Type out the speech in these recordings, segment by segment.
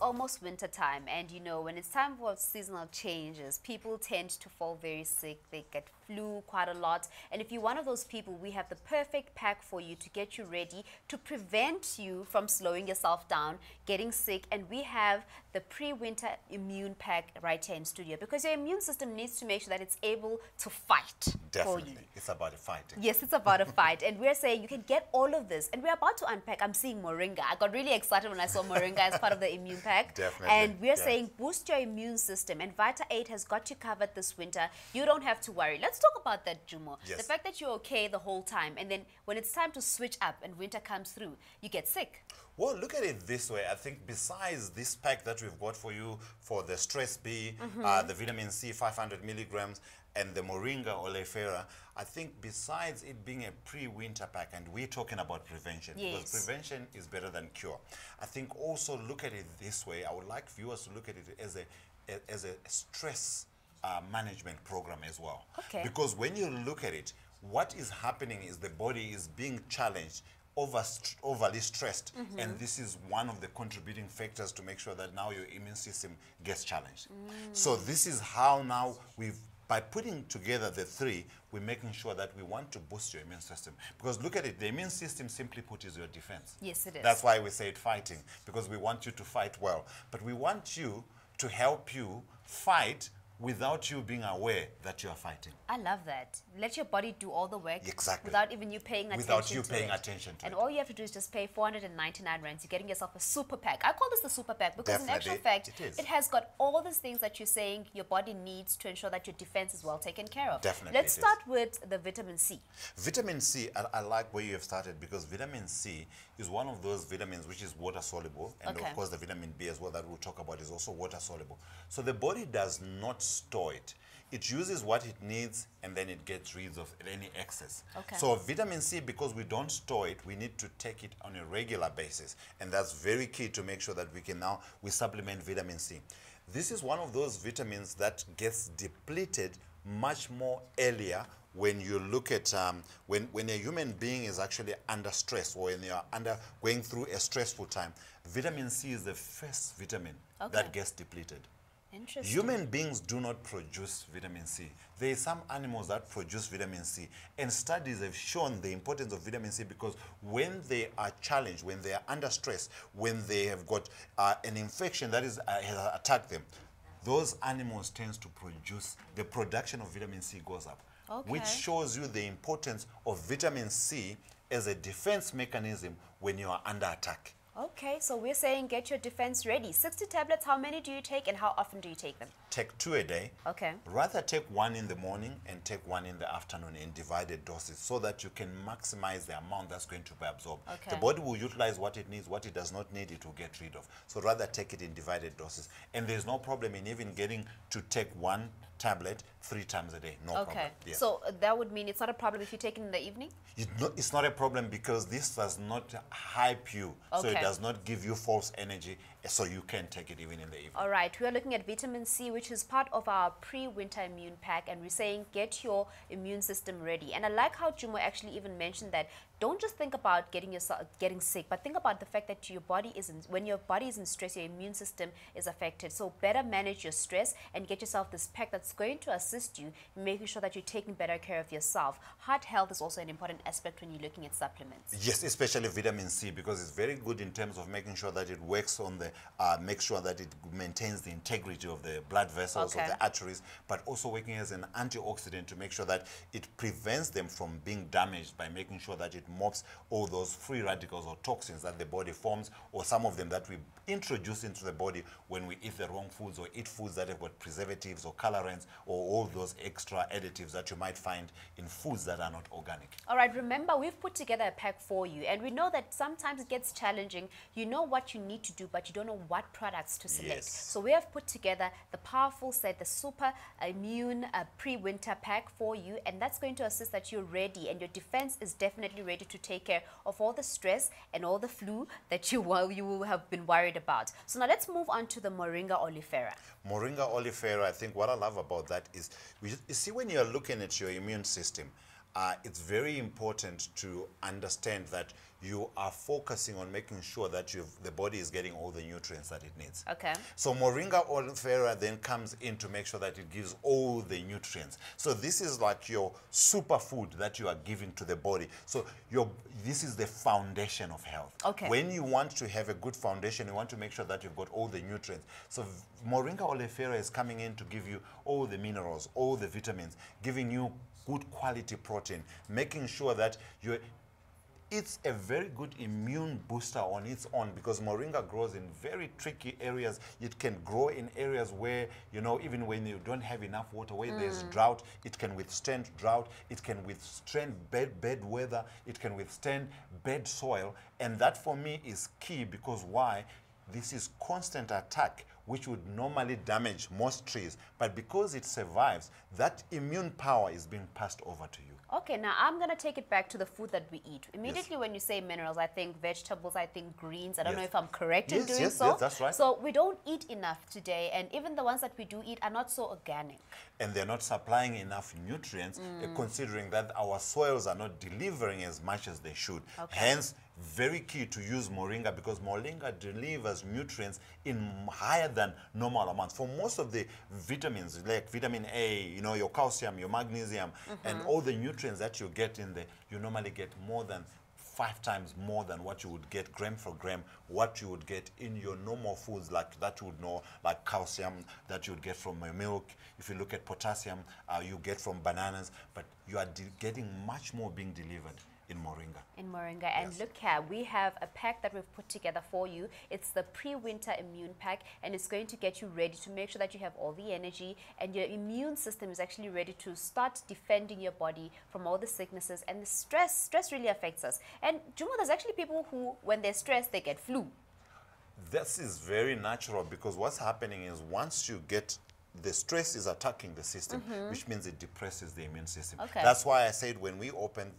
almost winter time, and you know, when it's time for seasonal changes, people tend to fall very sick. They get flu quite a lot. And if you're one of those people, we have the perfect pack for you to get you ready to prevent you from slowing yourself down, getting sick. And we have the pre-winter immune pack right here in studio, because your immune system needs to make sure that it's able to fight for you. It's about a fighting. Yes, it's about a fight. And we're saying you can get all of this. And we're about to unpack. I'm seeing Moringa. I got really excited when I saw Moringa as part of the immune pack. Definitely. And we're saying boost your immune system. And Vita-Aid has got you covered this winter. You don't have to worry. Let's talk about that, Jumo. Yes. The fact that you're okay the whole time, and then when it's time to switch up and winter comes through, you get sick. Well, look at it this way. I think besides this pack that we've got for you for the Stress B, the vitamin C 500 milligrams, and the Moringa Oleifera, I think besides it being a pre-winter pack, and we're talking about prevention, because prevention is better than cure. I think also look at it this way. I would like viewers to look at it as a stress management program as well. Okay. Because when you look at it, what is happening is the body is being challenged, overly stressed, and this is one of the contributing factors to make sure that now your immune system gets challenged. So this is how now by putting together the three, we're making sure that we want to boost your immune system. Because look at it, the immune system, simply put, is your defense. Yes, it is. That's why we say it fighting, because we want you to fight well. But we want you to help you fight without you being aware that you are fighting. I love that. Let your body do all the work. Exactly. Without even you paying attention to it. Without you paying attention to it. And all you have to do is just pay 499 rands. You're getting yourself a super pack. I call this the super pack because Definitely, in actual fact, it has got all these things that you're saying your body needs to ensure that your defense is well taken care of. Definitely. Let's start with the vitamin C. Vitamin C, I like where you have started, because vitamin C is one of those vitamins which is water soluble. And of course the vitamin B as well that we'll talk about is also water soluble. So the body does not store it. It uses what it needs, and then it gets rid of any excess. Okay. So vitamin C, because we don't store it, we need to take it on a regular basis. And that's very key to make sure that we supplement vitamin C. This is one of those vitamins that gets depleted much more earlier when you look at, when a human being is actually under stress, or when you're going through a stressful time. Vitamin C is the first vitamin that gets depleted. Interesting. Human beings do not produce vitamin C. There are some animals that produce vitamin C. And studies have shown the importance of vitamin C, because when they are challenged, when they are under stress, when they have got an infection that has attacked them, those animals tend to produce, the production of vitamin C goes up. Which shows you the importance of vitamin C as a defense mechanism when you are under attack. Okay, so we're saying get your defense ready. 60 tablets, how many do you take and how often do you take them? Take 2 a day. Okay. Rather take 1 in the morning and take 1 in the afternoon in divided doses, so that you can maximize the amount that's going to be absorbed. Okay. The body will utilize what it needs. What it does not need, it will get rid of. So rather take it in divided doses. And there's no problem in even getting to take 1 tablet 3 times a day. No problem. Yeah. So that would mean it's not a problem if you take it in the evening? It's not a problem, because this does not hype you. So it does not give you false energy, so you can take it even in the evening. All right, we are looking at vitamin C, which is part of our pre-winter immune pack, and we're saying get your immune system ready. And I like how Jumo actually even mentioned that don't just think about getting sick, but think about the fact that when your body is in stress, your immune system is affected. So better manage your stress and get yourself this pack that's going to assist you in making sure that you're taking better care of yourself. Heart health is also an important aspect when you're looking at supplements. Yes, especially vitamin C, because it's very good in terms of making sure that it works on the, make sure that it maintains the integrity of the blood vessels, of the arteries, but also working as an antioxidant to make sure that it prevents them from being damaged, by making sure that it mops all those free radicals or toxins that the body forms, or some of them that we introduce into the body when we eat the wrong foods, or eat foods that have got preservatives or colorants, or all those extra additives that you might find in foods that are not organic. All right, remember, we've put together a pack for you, and we know that sometimes it gets challenging. You know what you need to do, but you don't know what products to select. Yes. So we have put together the powerful set, the super immune pre-winter pack for you, and that's going to assist that you're ready, and your defense is definitely ready to take care of all the stress and all the flu that you will have been worried about. So now let's move on to the Moringa Oleifera. Moringa Oleifera, I think what I love about that is, you see, when you're looking at your immune system, it's very important to understand that you are focusing on making sure that the body is getting all the nutrients that it needs. Okay. So Moringa Oleifera then comes in to make sure that it gives all the nutrients. So this is like your superfood that you are giving to the body. So this is the foundation of health. Okay. When you want to have a good foundation, you want to make sure that you've got all the nutrients. So Moringa Oleifera is coming in to give you all the minerals, all the vitamins, giving you good quality protein, making sure that it's a very good immune booster on its own, because Moringa grows in very tricky areas. It can grow in areas where, even when you don't have enough water, where there's drought, it can withstand drought, it can withstand bad weather, it can withstand bad soil. And that for me is key, because why? This is constant attack, which would normally damage most trees. But because it survives, that immune power is being passed over to you. Okay, now I'm going to take it back to the food that we eat. Immediately when you say minerals, I think vegetables, I think greens. I don't know if I'm correct in doing so. Yes, that's right. So we don't eat enough today, and even the ones that we do eat are not so organic. And they're not supplying enough nutrients, considering that our soils are not delivering as much as they should. Okay. Hence, very key to use Moringa, because Moringa delivers nutrients in higher than normal amounts. For most of the vitamins, like vitamin A, your calcium, your magnesium, and all the nutrients that you get in there, you normally get more than 5 times more than what you would get gram for gram, what you would get in your normal foods, like that you would know, like calcium that you would get from your milk. If you look at potassium, you get from bananas, but you are getting much more being delivered in Moringa. In Moringa. And look here, we have a pack that we've put together for you. It's the pre-winter immune pack, and it's going to get you ready to make sure that you have all the energy and your immune system is actually ready to start defending your body from all the sicknesses and the stress. Stress really affects us. And Jumo, there's actually people who, when they're stressed, they get flu. This is very natural, because what's happening is once you get the stress is attacking the system, which means it depresses the immune system. Okay. That's why I said when we opened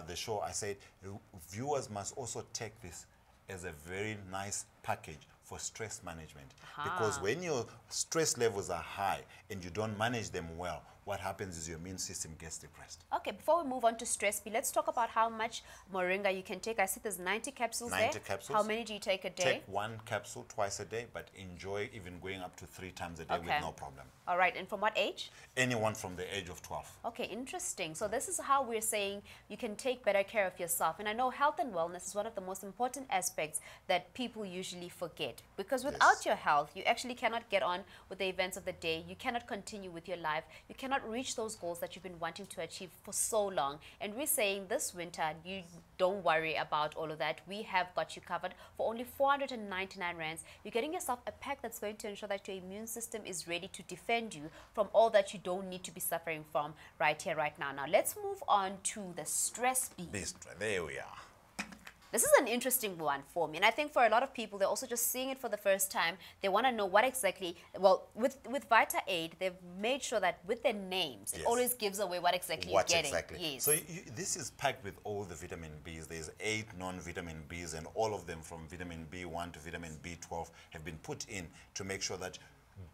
the show, I said viewers must also take this as a very nice package for stress management. Because when your stress levels are high and you don't manage them well, what happens is your immune system gets depressed. Okay, before we move on to stress B, let's talk about how much Moringa you can take. I see there's 90 capsules 90 capsules. How many do you take a day? Take 1 capsule twice a day, but enjoy even going up to 3 times a day with no problem. All right, and from what age? Anyone from the age of 12. Okay, interesting. So this is how we're saying you can take better care of yourself. And I know health and wellness is one of the most important aspects that people usually forget. Because without your health, you actually cannot get on with the events of the day. You cannot continue with your life. You cannot reach those goals that you've been wanting to achieve for so long. And we're saying this winter, you don't worry about all of that. We have got you covered for only 499 rands. You're getting yourself a pack that's going to ensure that your immune system is ready to defend you from all that you don't need to be suffering from right here, right now. Now, let's move on to the stress B. There we are. This is an interesting one for me, and I think for a lot of people, they're also just seeing it for the first time. They want to know what exactly, well, with Vita-Aid, they've made sure that with their names, it always gives away what exactly you're getting. Yes. So this is packed with all the vitamin Bs. There's 8 non-vitamin Bs, and all of them from vitamin B1 to vitamin B12 have been put in to make sure that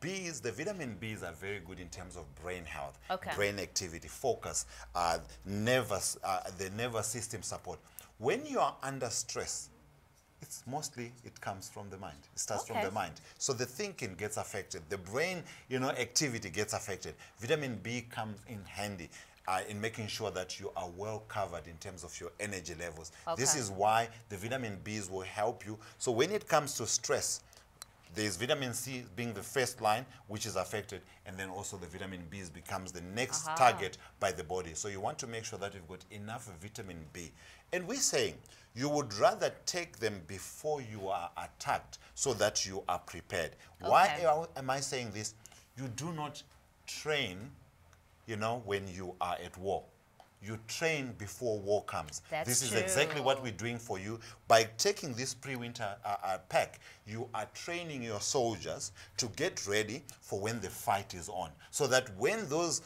the vitamin Bs are very good in terms of brain health, brain activity, focus, the nervous system support. When you are under stress, it comes from the mind. It starts from the mind. So the thinking gets affected. The brain, activity gets affected. Vitamin B comes in handy in making sure that you are well covered in terms of your energy levels. This is why the vitamin Bs will help you. So when it comes to stress, there's vitamin C being the first line, which is affected, and then also the vitamin Bs becomes the next target by the body. So you want to make sure that you've got enough vitamin B. And we're saying you would rather take them before you are attacked so that you are prepared. Why am I saying this? You do not train, when you are at war. You train before war comes. This is exactly what we're doing for you. By taking this pre-winter pack, you are training your soldiers to get ready for when the fight is on. So that when those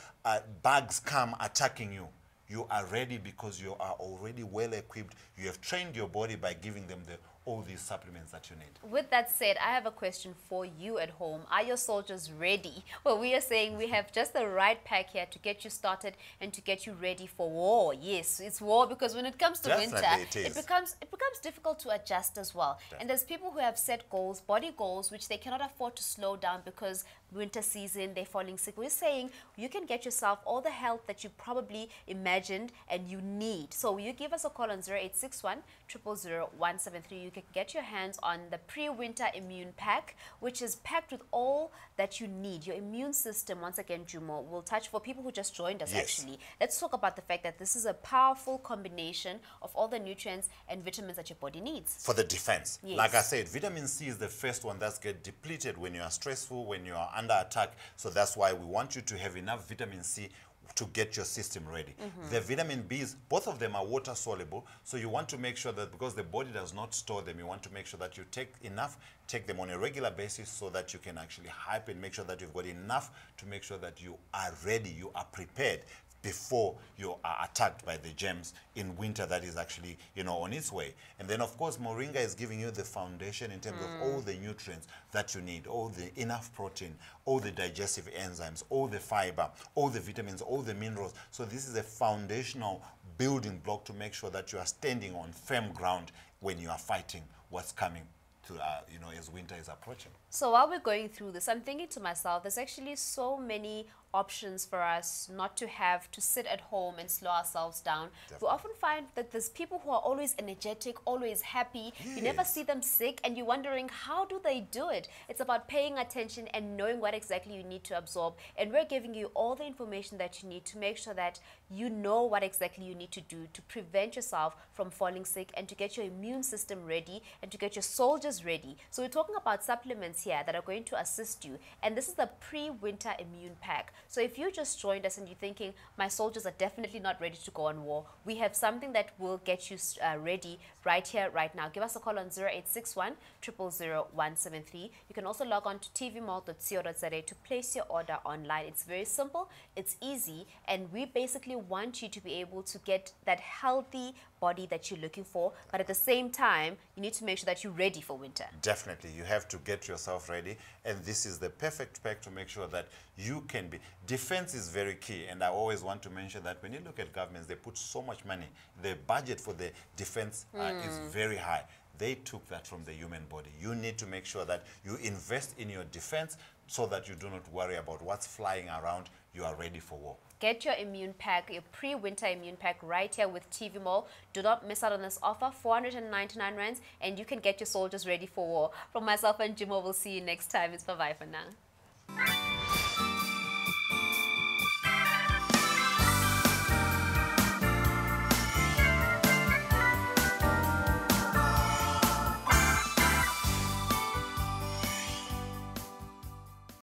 bugs come attacking you, you are ready because you are already well equipped. You have trained your body by giving them all these supplements that you need. With that said, I have a question for you at home. Are your soldiers ready? Well, we are saying we have just the right pack here to get you started and to get you ready for war. Yes, it's war, because when it comes to winter, it becomes difficult to adjust as well. Definitely. And there's people who have set goals, body goals, which they cannot afford to slow down because winter season, they're falling sick. We're saying you can get yourself all the help that you probably imagined and you need. So you give us a call on 0861 000 173. You can get your hands on the pre-winter immune pack, which is packed with all that you need. Your immune system, once again, Jumo, will touch for people who just joined us. Yes. Actually, let's talk about the fact that this is a powerful combination of all the nutrients and vitamins that your body needs for the defense. Yes. Like I said, vitamin C is the first one that's get depleted when you are stressful, when you are under attack. So that's why we want you to have enough vitamin C to get your system ready. The vitamin Bs, both of them are water soluble, so you want to make sure that, because the body does not store them, you want to make sure that you take enough, take them on a regular basis, so that you can actually hype and make sure that you've got enough to make sure that you are ready, you are prepared before you are attacked by the germs in winter that is actually, you know, on its way. And then, of course, Moringa is giving you the foundation in terms of all the nutrients that you need, all the enough protein, all the digestive enzymes, all the fiber, all the vitamins, all the minerals. So this is a foundational building block to make sure that you are standing on firm ground when you are fighting what's coming to, you know, as winter is approaching. So while we're going through this, I'm thinking to myself, there's actually so many options for us not to have to sit at home and slow ourselves down. Definitely. We often find that there's people who are always energetic, always happy. Yes. You never see them sick, and you're wondering, how do they do it? It's about paying attention and knowing what exactly you need to absorb. And we're giving you all the information that you need to make sure that you know what exactly you need to do to prevent yourself from falling sick and to get your immune system ready and to get your soldiers ready. So we're talking about supplements here that are going to assist you. And this is the pre-winter immune pack. So if you just joined us and you're thinking, my soldiers are definitely not ready to go on war, we have something that will get you ready right here, right now. Give us a call on 0861 000 173. You can also log on to tvmall.co.za to place your order online. It's very simple, it's easy, and we basically want you to be able to get that healthy body that you're looking for, but at the same time, you need to make sure that you're ready for winter. Definitely, you have to get yourself ready, and this is the perfect pack to make sure that you can be. Defense is very key, and I always want to mention that when you look at governments, they put so much money. The budget for the defense is very high. They took that from the human body. You need to make sure that you invest in your defense so that you do not worry about what's flying around. You are ready for war. Get your immune pack, your pre-winter immune pack right here with TV Mall. Do not miss out on this offer, 499 rands, and you can get your soldiers ready for war. From myself and Jimo, we'll see you next time. It's bye-bye for now.